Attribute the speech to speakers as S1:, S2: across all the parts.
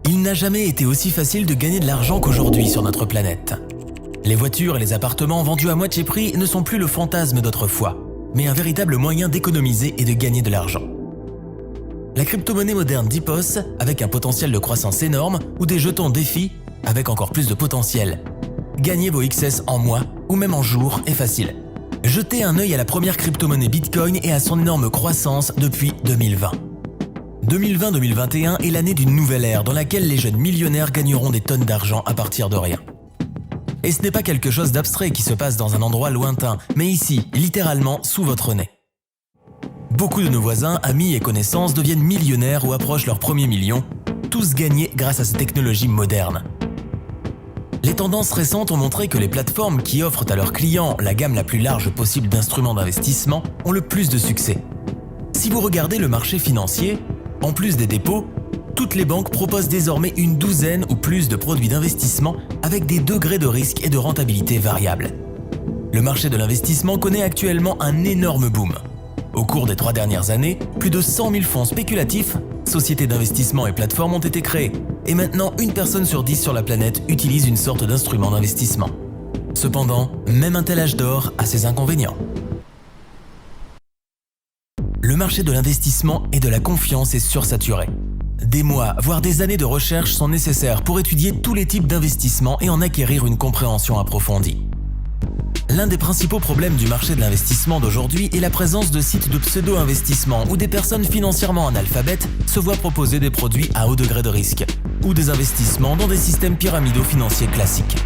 S1: Il n'a jamais été aussi facile de gagner de l'argent qu'aujourd'hui sur notre planète. Les voitures et les appartements vendus à moitié prix ne sont plus le fantasme d'autrefois, mais un véritable moyen d'économiser et de gagner de l'argent. La crypto-monnaie moderne DPoS, avec un potentiel de croissance énorme, ou des jetons défis, avec encore plus de potentiel. Gagner vos XS en mois, ou même en jours, est facile. Jetez un œil à la première crypto-monnaie Bitcoin et à son énorme croissance depuis 2020. 2020-2021 est l'année d'une nouvelle ère dans laquelle les jeunes millionnaires gagneront des tonnes d'argent à partir de rien. Et ce n'est pas quelque chose d'abstrait qui se passe dans un endroit lointain, mais ici, littéralement sous votre nez. Beaucoup de nos voisins, amis et connaissances deviennent millionnaires ou approchent leur premier million, tous gagnés grâce à ces technologies modernes. Les tendances récentes ont montré que les plateformes qui offrent à leurs clients la gamme la plus large possible d'instruments d'investissement ont le plus de succès. Si vous regardez le marché financier, en plus des dépôts, toutes les banques proposent désormais une douzaine ou plus de produits d'investissement avec des degrés de risque et de rentabilité variables. Le marché de l'investissement connaît actuellement un énorme boom. Au cours des 3 dernières années, plus de 100 000 fonds spéculatifs, sociétés d'investissement et plateformes ont été créées. Et maintenant, une personne sur 10 sur la planète utilise une sorte d'instrument d'investissement. Cependant, même un tel âge d'or a ses inconvénients. Le marché de l'investissement et de la confiance est sursaturé. Des mois, voire des années de recherche sont nécessaires pour étudier tous les types d'investissements et en acquérir une compréhension approfondie. L'un des principaux problèmes du marché de l'investissement d'aujourd'hui est la présence de sites de pseudo-investissement où des personnes financièrement analphabètes se voient proposer des produits à haut degré de risque ou des investissements dans des systèmes pyramidaux financiers classiques.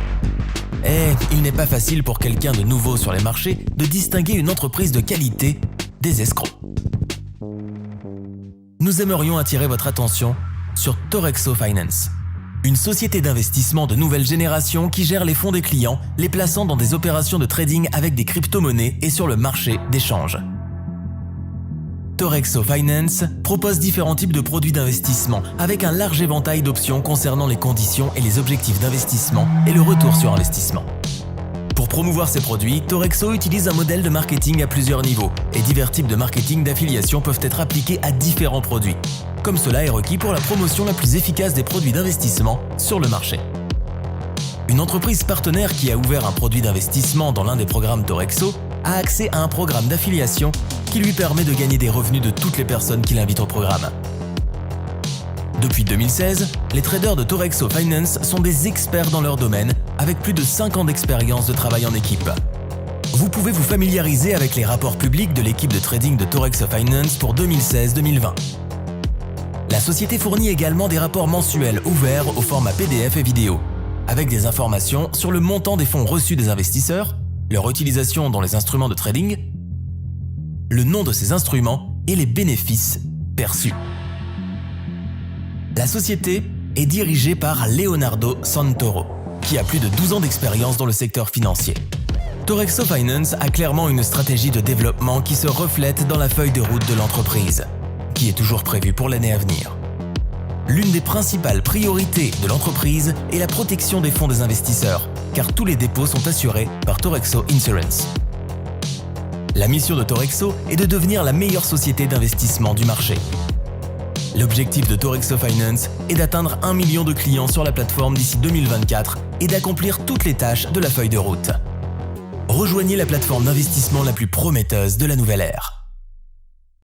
S1: Et il n'est pas facile pour quelqu'un de nouveau sur les marchés de distinguer une entreprise de qualité des escrocs. Nous aimerions attirer votre attention sur Torexo Finance, une société d'investissement de nouvelle génération qui gère les fonds des clients, les plaçant dans des opérations de trading avec des crypto-monnaies et sur le marché d'échange. Torexo Finance propose différents types de produits d'investissement avec un large éventail d'options concernant les conditions et les objectifs d'investissement et le retour sur investissement. Pour promouvoir ces produits, Torexo utilise un modèle de marketing à plusieurs niveaux et divers types de marketing d'affiliation peuvent être appliqués à différents produits, comme cela est requis pour la promotion la plus efficace des produits d'investissement sur le marché. Une entreprise partenaire qui a ouvert un produit d'investissement dans l'un des programmes Torexo a accès à un programme d'affiliation qui lui permet de gagner des revenus de toutes les personnes qui l'invitent au programme. Depuis 2016, les traders de Torexo Finance sont des experts dans leur domaine avec plus de 5 ans d'expérience de travail en équipe. Vous pouvez vous familiariser avec les rapports publics de l'équipe de trading de Torexo Finance pour 2016-2020. La société fournit également des rapports mensuels ouverts au format PDF et vidéo, avec des informations sur le montant des fonds reçus des investisseurs, leur utilisation dans les instruments de trading, le nom de ces instruments et les bénéfices perçus. La société est dirigée par Leonardo Santoro, qui a plus de 12 ans d'expérience dans le secteur financier. Torexo Finance a clairement une stratégie de développement qui se reflète dans la feuille de route de l'entreprise, qui est toujours prévue pour l'année à venir. L'une des principales priorités de l'entreprise est la protection des fonds des investisseurs, car tous les dépôts sont assurés par Torexo Insurance. La mission de Torexo est de devenir la meilleure société d'investissement du marché. L'objectif de Torexo Finance est d'atteindre 1 million de clients sur la plateforme d'ici 2024 et d'accomplir toutes les tâches de la feuille de route. Rejoignez la plateforme d'investissement la plus prometteuse de la nouvelle ère.